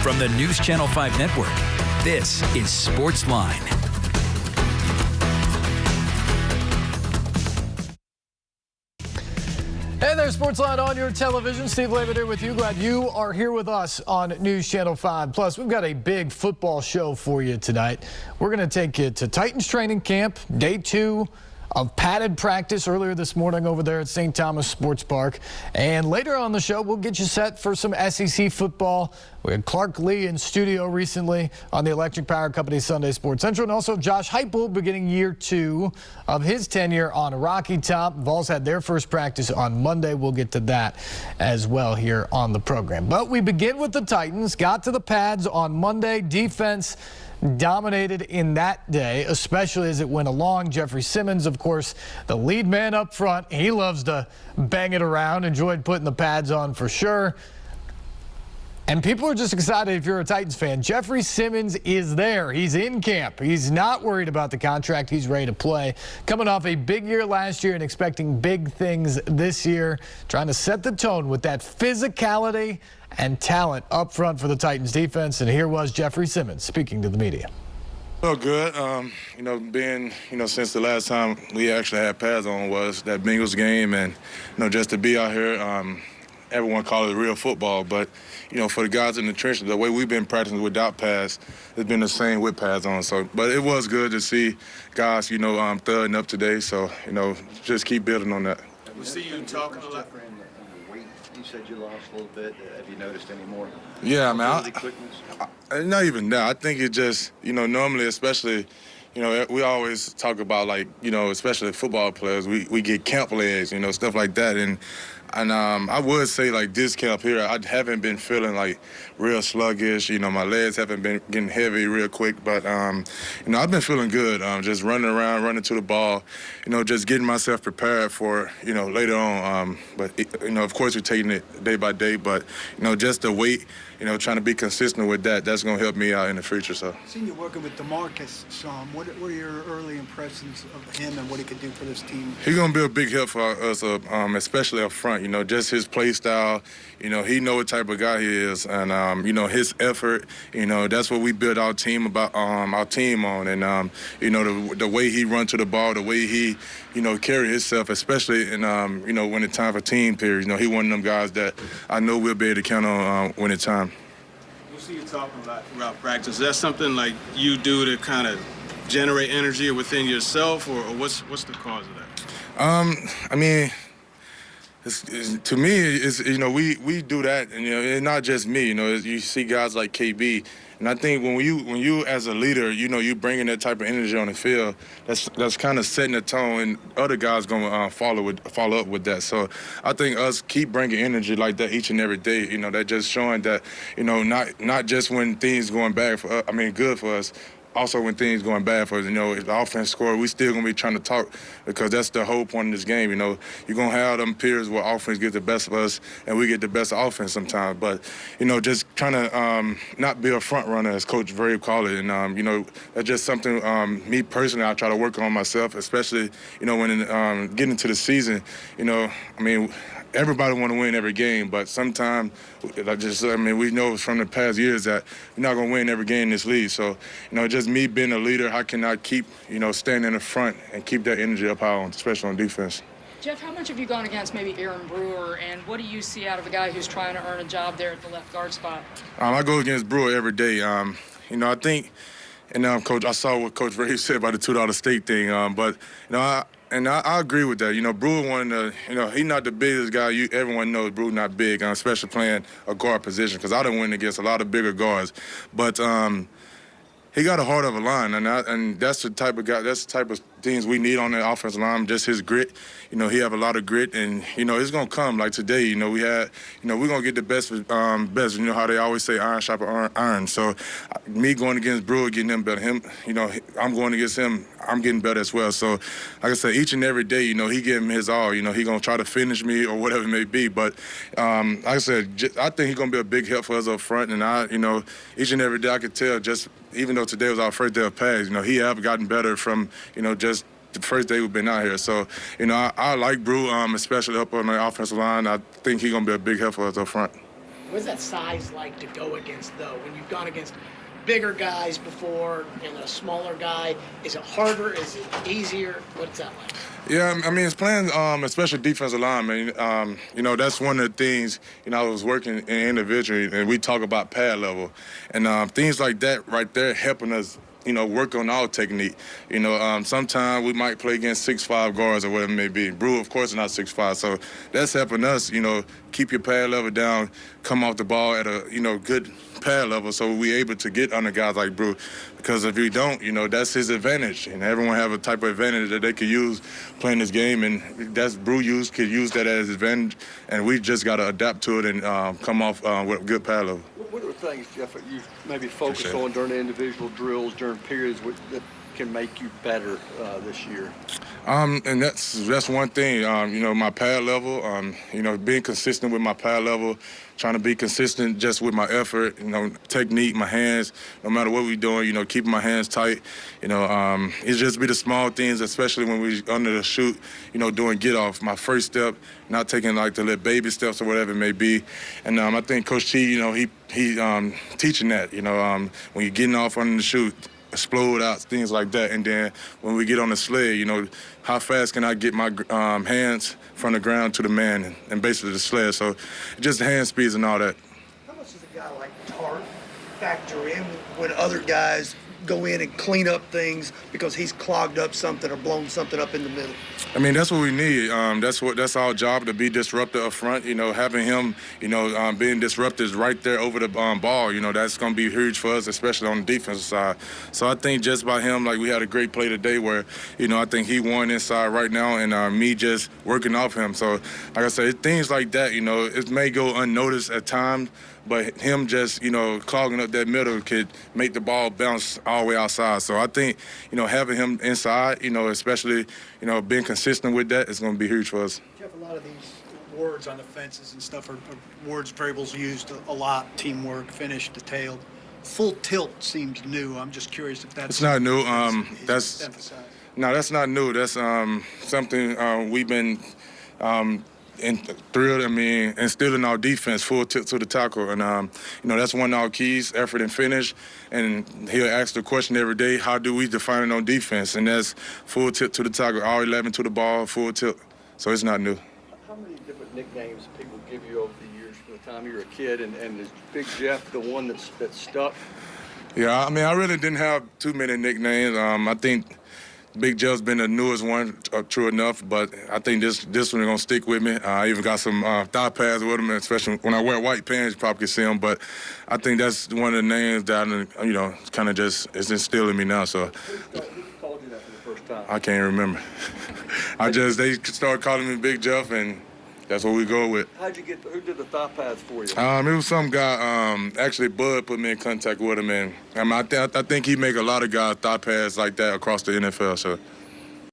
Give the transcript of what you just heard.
From the News Channel 5 Network, this is SportsLine. Hey there, SportsLine on your television. Steve Layman here with you. Glad you are here with us on News Channel 5. Plus, we've got a big football show for you tonight. We're going to take you to Titans training camp, day 2 of padded practice earlier this morning over there at St. Thomas Sports Park. And later on the show, we'll get you set for some SEC football. We had Clark Lee in studio recently on the Electric Power Company Sunday Sports Central. And also Josh Heupel beginning year 2 of his tenure on Rocky Top. Vols had their first practice on Monday. We'll get to that as well here on the program. But we begin with the Titans. Got to the pads on Monday. Defense dominated in that day, especially as it went along. Jeffrey Simmons, of course, the lead man up front. He loves to bang it around. Enjoyed putting the pads on for sure. And people are just excited if you're a Titans fan. Jeffrey Simmons is there. He's in camp. He's not worried about the contract. He's ready to play. Coming off a big year last year and expecting big things this year. Trying to set the tone with that physicality and talent up front for the Titans defense. And here was Jeffrey Simmons speaking to the media. Oh, good. Since the last time we actually had pads on was that Bengals game. And, just to be out here, everyone calls it real football, but for the guys in the trenches, the way we've been practicing without pads, it's been the same with pads on. So, but it was good to see guys, thudding up today. So, just keep building on that. We see you talking a lot. You said you lost a little bit. Have you noticed any more? Yeah, man. Not even that. I think it just, normally, especially, we always talk about especially football players, we get camp legs, stuff like that, and I would say this camp here, I haven't been feeling real sluggish. My legs haven't been getting heavy real quick, but I've been feeling good. Just running around, running to the ball, just getting myself prepared for later on. Of course we're taking it day by day, but just the weight. Trying to be consistent with that, that's going to help me out in the future. So. I've seen you working with Demarcus Psalm. What are your early impressions of him and what he could do for this team? He's going to be a big help for us, especially up front. Just his play style. He know what type of guy he is, and his effort. That's what we build our team on, and the way he runs to the ball, the way he carry himself, especially in when it's time for team period. He one of them guys that I know we'll be able to count on when it's time. We see you talking a lot throughout practice. Is that something you do to kind of generate energy within yourself, or what's the cause of that? To me, it's we do that, and it's not just me. You see guys like KB, and I think when you as a leader, you bringing that type of energy on the field, that's kind of setting the tone, and other guys gonna follow up with that. So I think us keep bringing energy like that each and every day. That just showing that not just when things going bad for us, good for us. Also, when things going bad for us, if the offense score, we still going to be trying to talk because that's the whole point of this game. You're going to have them periods where offense gets the best of us and we get the best of offense sometimes. But, just trying to not be a front runner, as Coach Vrave called it. And, that's just something, me personally, I try to work on myself, especially, when getting into the season, everybody want to win every game, but sometimes, we know from the past years that we're not going to win every game in this league. So, just me being a leader, how can I keep, standing in the front and keep that energy up high, especially on defense? Jeff, how much have you gone against maybe Aaron Brewer, and what do you see out of a guy who's trying to earn a job there at the left guard spot? I go against Brewer every day. I think, and Coach, I saw what Coach Ray said about the $2 steak thing, but, I agree with that. Brewer one of the, he's not the biggest guy. Everyone knows Brewer not big, especially playing a guard position, because I done win against a lot of bigger guards. But he got a heart of a line, and that's the type of guy. That's the type of things we need on the offensive line. Just his grit. He have a lot of grit, and it's gonna come. Like today, we had, we're gonna get the best. Best. How they always say, iron sharper iron. So, me going against Brewer, getting him better. I'm going against him. I'm getting better as well. So, like I said, each and every day, he giving his all. He gonna try to finish me or whatever it may be. But like I said, I think he's gonna be a big help for us up front. And each and every day I could tell. Just even though today was our first day of pads, he have gotten better from just the first day we've been out here. So, I like Brew, especially up on the offensive line. I think he's gonna be a big help for us up front. What's that size like to go against, though? When you've gone against bigger guys before and a smaller guy, is it harder? Is it easier? What's that like? Yeah, I mean, it's playing, especially defensive line, man. You know, that's one of the things, you know, I was working in individually, and we talk about pad level. And things like that right there helping us, you know, work on our technique. You know, sometimes we might play against 6'5" guards or whatever it may be. Brew, of course, is not 6'5", so that's helping us, you know, keep your pad level down, come off the ball at a, you know, good pad level, so we're able to get under guys like Brew. Because if you don't, you know, that's his advantage, and everyone have a type of advantage that they could use playing this game, and that's Brew could use that as his advantage, and we just got to adapt to it and come off with a good pad level. What are things, Jeff, that you maybe focus on during the individual drills, during periods that can make you better this year? And that's one thing. You know, my pad level. You know, being consistent with my pad level, trying to be consistent just with my effort. You know, technique, my hands. No matter what we're doing, you know, keeping my hands tight. You know, it's just be the small things, especially when we under the shoot. You know, doing get off. My first step, not taking like the little baby steps or whatever it may be. And I think Coach T, you know, he teaching that. You know, when you're getting off under the shoot, explode out, things like that. And then when we get on the sled, you know, how fast can I get my hands from the ground to the man and basically the sled. So just the hand speeds and all that. How much does a guy like Tart factor in when other guys go in and clean up things because he's clogged up something or blown something up in the middle? I mean, that's what we need. That's our job, to be disruptive up front. You know, having him, you know, being disruptive right there over the ball, you know, that's going to be huge for us, especially on the defensive side. So I think just by him, like we had a great play today where, you know, I think he won inside right now, and me just working off him. So, like I said, things like that, you know, it may go unnoticed at times, but him just, you know, clogging up that middle could make the ball bounce all the way outside. So I think, you know, having him inside, you know, especially, you know, being consistent with that is going to be huge for us. Jeff, a lot of these words on the fences and stuff are words, variables used a lot: teamwork, finish, detailed. Full tilt seems new. I'm just curious if that's... It's not new. That's emphasized. No, that's not new. That's something we've been instilled in our defense, full tilt to the tackle. And, you know, that's one of our keys, effort and finish. And he'll ask the question every day, how do we define it on defense? And that's full tilt to the tackle, R11 to the ball, full tilt. So it's not new. How many different nicknames people give you over the years from the time you were a kid? And is Big Jeff the one that stuck? Yeah, I mean, I really didn't have too many nicknames. I think Big Jeff's been the newest one, true enough, but I think this one is going to stick with me. I even got some thigh pads with him, especially when I wear white pants, you probably can see them, but I think that's one of the names that, you know, kind of just is instilled in me now. So Who called you that for the first time? I can't remember. They started calling me Big Jeff, and that's what we go with. Who did the thigh pads for you? It was some guy, actually Bud put me in contact with him, and I think he make a lot of guys thigh pads like that across the NFL, so.